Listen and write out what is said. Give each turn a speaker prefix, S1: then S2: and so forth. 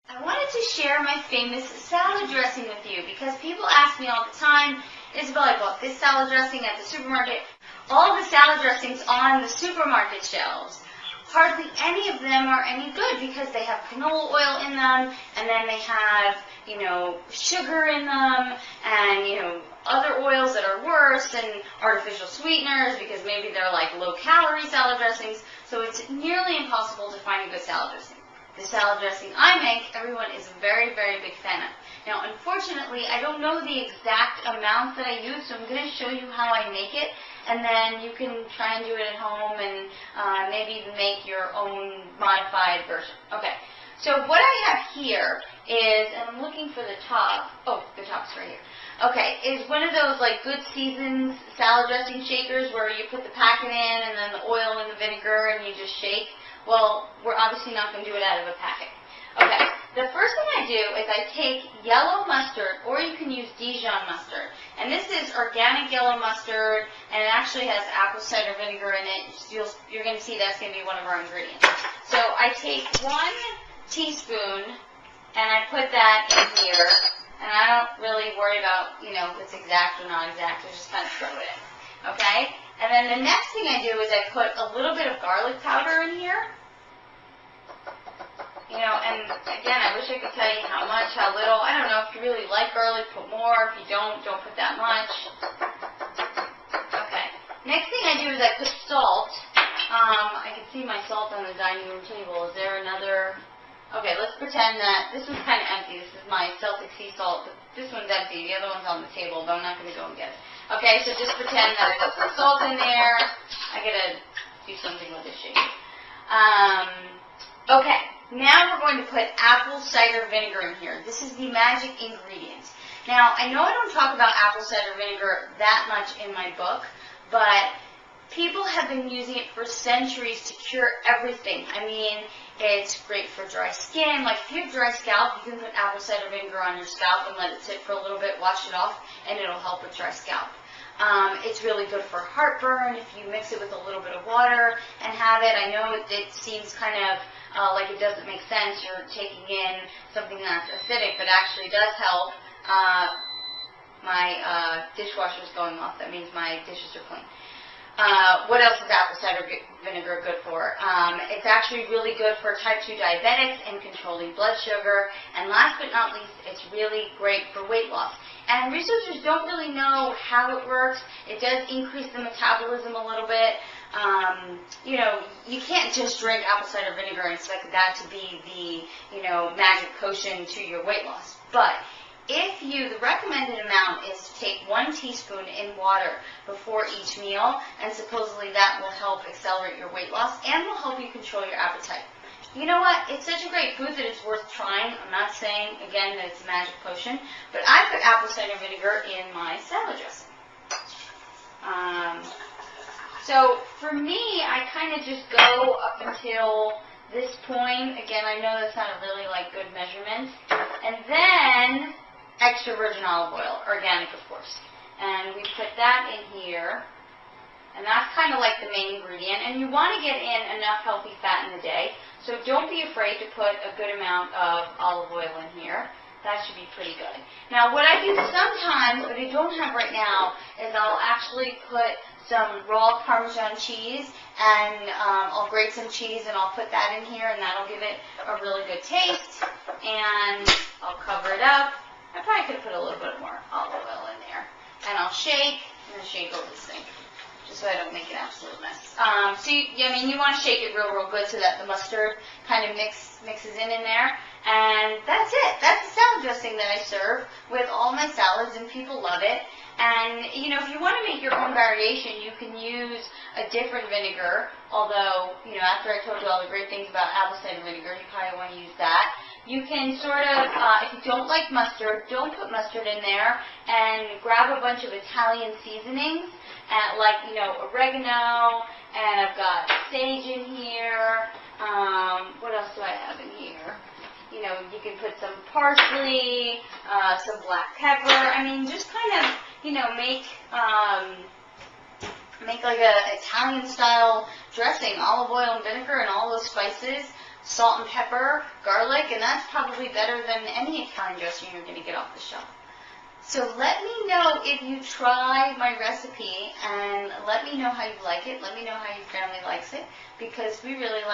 S1: I wanted to share my famous salad dressing with you because people ask me all the time, Isabel, I bought this salad dressing at the supermarket. All the salad dressings on the supermarket shelves, hardly any of them are any good because they have canola oil in them, and then they have, sugar in them, and, other oils that are worse, and artificial sweeteners because maybe they're like low-calorie salad dressings. So it's nearly impossible to find a good salad dressing. The salad dressing I make, everyone is a very, very big fan of. Now, unfortunately, I don't know the exact amount that I use, so I'm going to show you how I make it, and then you can try and do it at home and maybe even make your own modified version. Okay, so what I have here is, and I'm looking for the top. Oh, the top's right here. Okay, is one of those like Good Seasons salad dressing shakers where you put the packet in and then the oil and the vinegar and you just shake. Well, we're obviously not going to do it out of a packet. Okay, the first thing I do is I take yellow mustard, or you can use Dijon mustard. And this is organic yellow mustard, and it actually has apple cider vinegar in it. You're going to see that's going to be one of our ingredients. So I take 1 teaspoon, and I put that in here. And I don't really worry about, if it's exact or not exact. I just kind of throw it in. Okay? And then the next thing I do is I put a little bit of garlic powder in here. And again, I wish I could tell you how much, how little. I don't know. If you really like garlic, put more. If you don't put that much. Okay. Next thing I do is I put salt. I can see my salt on the dining room table. Is there another? Okay, let's pretend that this one's kind of empty. This is my Celtic sea salt. But this one's empty. The other one's on the table, but I'm not going to go and get it. Okay, so just pretend that I put some salt in there. I got to do something with this shake. Okay, now we're going to put apple cider vinegar in here. This is the magic ingredient. Now, I know I don't talk about apple cider vinegar that much in my book, but people have been using it for centuries to cure everything. I mean, it's great for dry skin. Like if you have dry scalp, you can put apple cider vinegar on your scalp and let it sit for a little bit, wash it off, and it'll help with dry scalp. It's really good for heartburn if you mix it with a little bit of water and have it. I know it seems kind of like it doesn't make sense. You're taking in something that's acidic, but actually does help. My dishwasher's going off. That means my dishes are clean. What else is apple cider vinegar good for? It's actually really good for type 2 diabetics and controlling blood sugar. And last but not least, it's really great for weight loss. And researchers don't really know how it works. It does increase the metabolism a little bit. You can't just drink apple cider vinegar and expect that to be the, magic potion to your weight loss. But the recommended amount is to take 1 teaspoon in water before each meal, and supposedly that will help accelerate your weight loss and will help you control your appetite. You know what? It's such a great food that it's worth trying. I'm not saying, again, that it's a magic potion, but I put apple cider vinegar in my salad dressing. So for me, I kind of just go up until this point. Again, I know that's not a really good measurement. And then extra virgin olive oil, organic of course. And we put that in here. And that's kind of like the main ingredient. And you want to get in enough healthy fat in the day. So don't be afraid to put a good amount of olive oil in here. That should be pretty good. Now what I do sometimes, but I don't have right now, is I'll actually put some raw Parmesan cheese, and I'll grate some cheese and I'll put that in here, and that'll give it a really good taste. And I'll cover it up. I probably could have put a little bit more olive oil in there. And I'll shake, and then shake over this thing, just so I don't make an absolute mess. You want to shake it real good so that the mustard kind of mixes in there. And that's it. That's the salad dressing that I serve with all my salads, and people love it. And, if you want to make your own variation, you can use a different vinegar, although, after I told you all the great things about apple cider vinegar, you probably want to use that. You can sort of, if you don't like mustard, don't put mustard in there, and grab a bunch of Italian seasonings, oregano, and I've got sage in here. What else do I have in here? You can put some parsley, some black pepper. Just kind of, make like a Italian style dressing, olive oil and vinegar and all those spices. salt and pepper, garlic, and that's probably better than any Italian dressing you're going to get off the shelf. So let me know if you try my recipe, and let me know how you like it. Let me know how your family likes it, because we really like